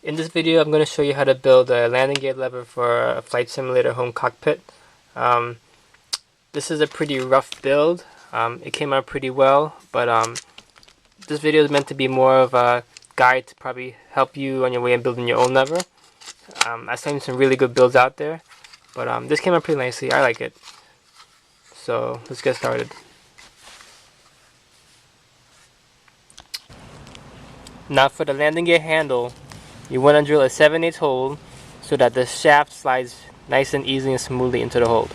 In this video, I'm going to show you how to build a landing gear lever for a flight simulator home cockpit. Um, this is a pretty rough build. It came out pretty well, but this video is meant to be more of a guide to probably help you on your way in building your own lever. I've seen some really good builds out there, but this came out pretty nicely. I like it. So let's get started. Now for the landing gear handle, you want to drill a 7/8 hole so that the shaft slides nice and easily and smoothly into the hole.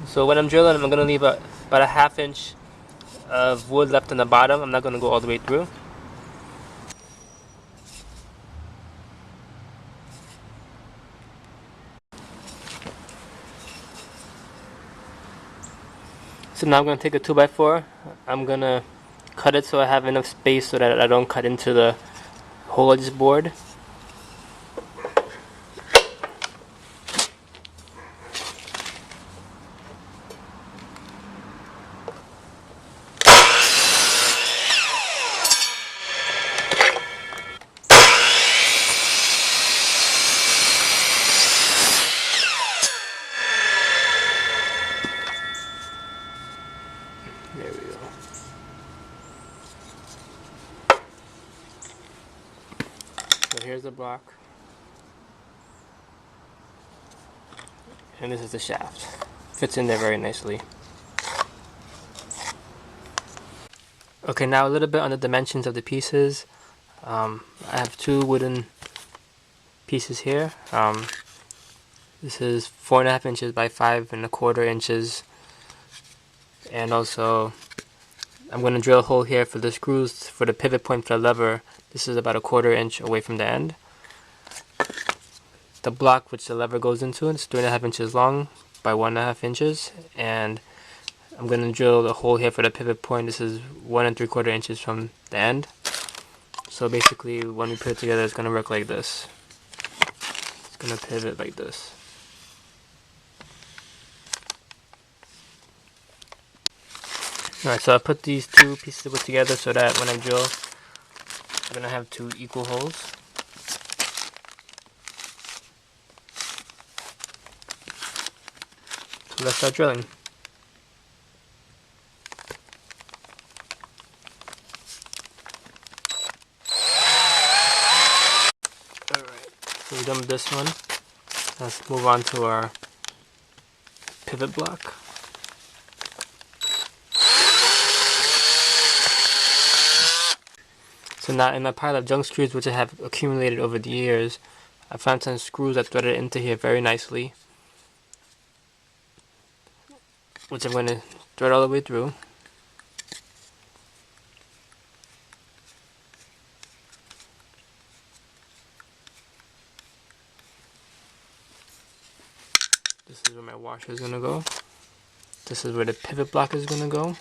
So when I'm drilling, I'm going to leave about a ½ inch of wood left on the bottom. I'm not going to go all the way through. So now I'm going to take a 2x4. I'm going to cut it so I have enough space so that I don't cut into the hole I just bored. There we go. So here's the block. And this is the shaft. Fits in there very nicely. Okay, now a little bit on the dimensions of the pieces. I have two wooden pieces here. This is 4.5 inches by 5.25 inches. And also, I'm going to drill a hole here for the screws for the pivot point for the lever. This is about 1/4 inch away from the end. The block which the lever goes into is 3.5 inches long by 1.5 inches, and I'm going to drill the hole here for the pivot point. This is 1 3/4 inches from the end. So basically, when we put it together, it's going to work like this. It's going to pivot like this. Alright, so I put these two pieces of wood together so that when I drill, I'm going to have two equal holes. So let's start drilling. Alright, so we're done with this one. Let's move on to our pivot block. So now in my pile of junk screws which I have accumulated over the years, I found some screws that threaded into here very nicely, which I'm going to thread all the way through. This is where my washer is going to go. This is where the pivot block is going to go.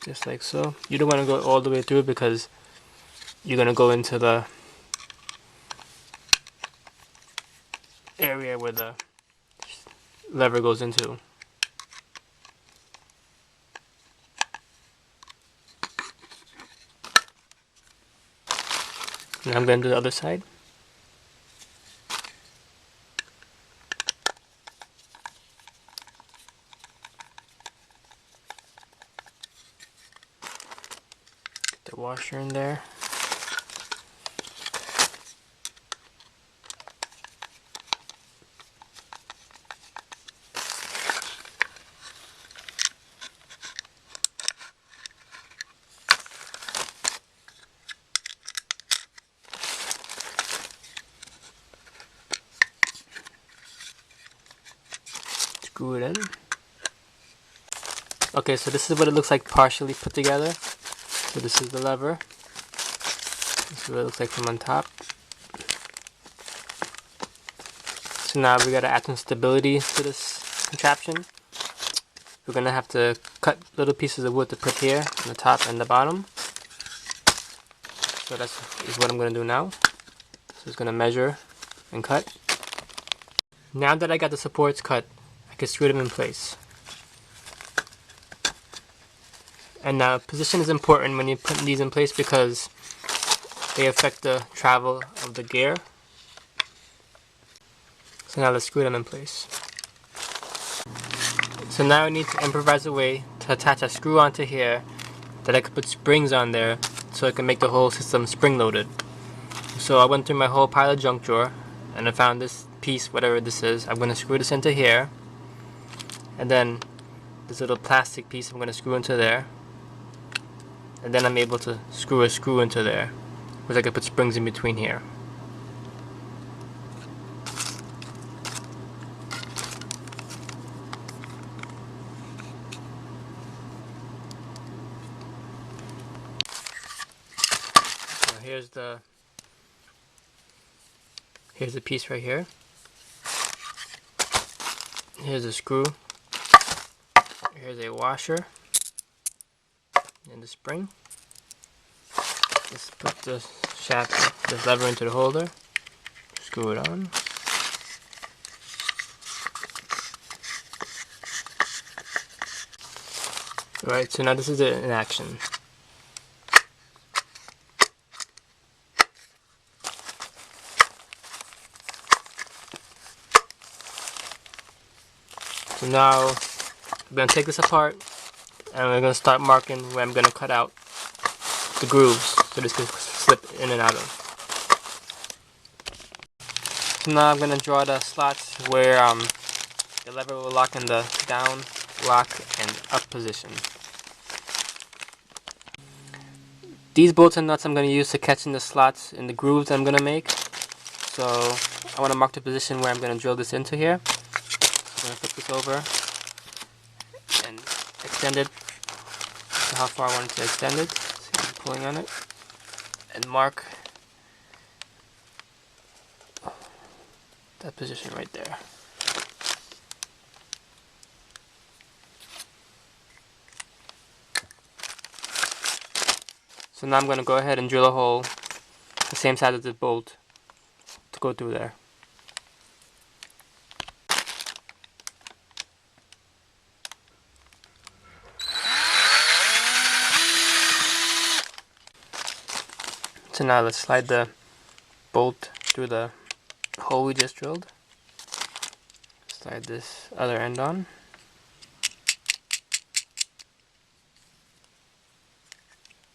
Just like so. You don't want to go all the way through because you're going to go into the area where the lever goes into. And I'm going to do the other side. Get the washer in there. Screw it in. Okay, so this is what it looks like partially put together. So this is the lever. This is what it looks like from on top. So now we gotta add some stability to this contraption. We're gonna have to cut little pieces of wood to put here on the top and the bottom. So that's what I'm gonna do now. So it's gonna measure and cut. Now that I got the supports cut, I can screw them in place. And now position is important when you put these in place because they affect the travel of the gear. So now let's screw them in place. So now I need to improvise a way to attach a screw onto here that I could put springs on there so I can make the whole system spring loaded. So I went through my whole pile of junk drawer and I found this piece, whatever this is. I'm going to screw this into here, and then this little plastic piece I'm going to screw into there, and then I'm able to screw a screw into there, which I can put springs in between here. So here's the piece right here. Here's a screw. Here's a washer and the spring. Let's put the shaft, this lever into the holder. Screw it on. Alright, so now this is it in action. So now I'm going to take this apart and we're going to start marking where I'm going to cut out the grooves so this can slip in and out of. So now I'm going to draw the slots where the lever will lock in the down, lock, and up position. These bolts and nuts I'm going to use to catch in the slots in the grooves that I'm going to make. So I want to mark the position where I'm going to drill this into here. I'm going to flip this over and extend it to how far I want it to extend it. See, I'm pulling on it. And mark that position right there. So now I'm going to go ahead and drill a hole the same size as the bolt to go through there. So now let's slide the bolt through the hole we just drilled. Slide this other end on.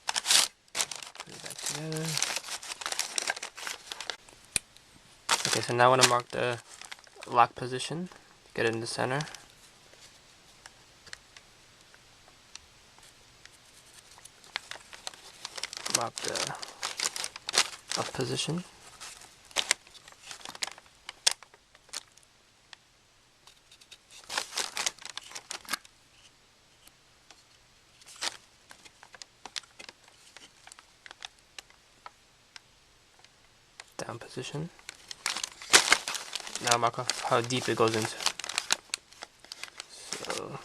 Put it back together. Okay, so now I want to mark the lock position. Get it in the center. Mark the up position. Down position. Now mark off how deep it goes into. So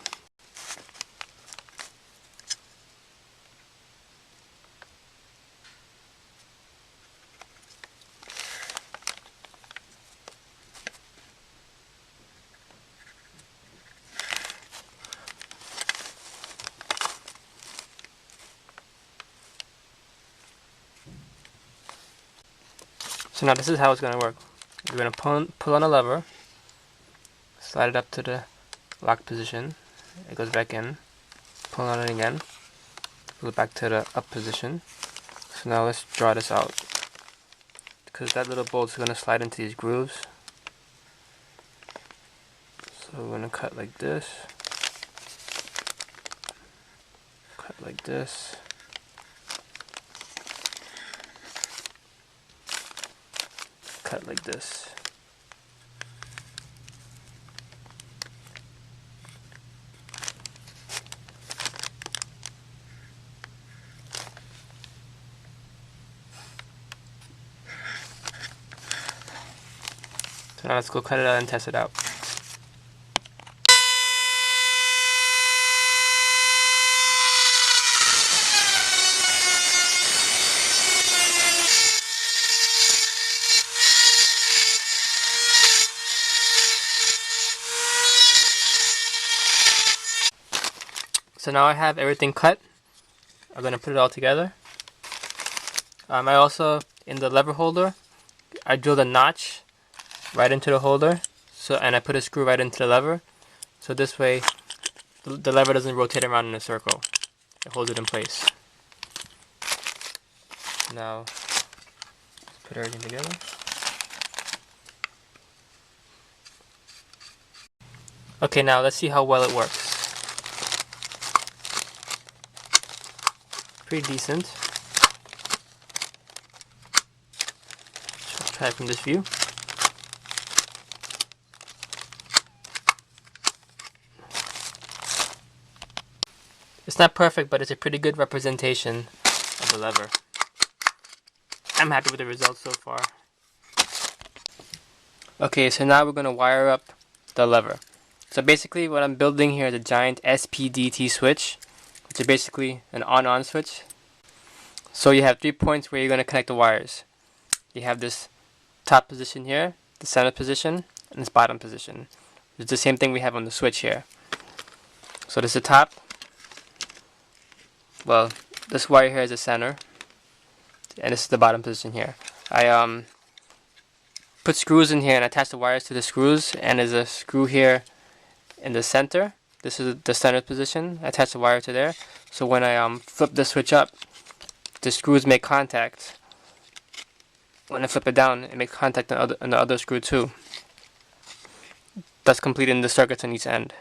So now this is how it's going to work. You're going to pull on a lever, slide it up to the lock position, it goes back in, pull on it again, pull it back to the up position. So now let's draw this out, because that little bolt is going to slide into these grooves. So we're going to cut like this, cut like this, cut like this. Now let's go cut it out and test it out. So now I have everything cut. I'm going to put it all together. I also, in the lever holder, I drilled a notch right into the holder, and I put a screw right into the lever, so this way the lever doesn't rotate around in a circle. It holds it in place. Now, let's put everything together. Okay, now let's see how well it works. Pretty decent. Try it from this view. It's not perfect, but it's a pretty good representation of the lever. I'm happy with the results so far. Okay, so now we're going to wire up the lever. So basically what I'm building here is a giant SPDT switch, which is basically an on-on switch. So you have 3 points where you're going to connect the wires. You have this top position here, the center position, and this bottom position. It's the same thing we have on the switch here. So this is the top. Well, this wire here is the center, and this is the bottom position here. I put screws in here and attach the wires to the screws, and there's a screw here in the center. This is the center position. I attach the wire to there, so when I flip the switch up, the screws make contact. When I flip it down, it makes contact on the other screw too, thus completing the circuits on each end.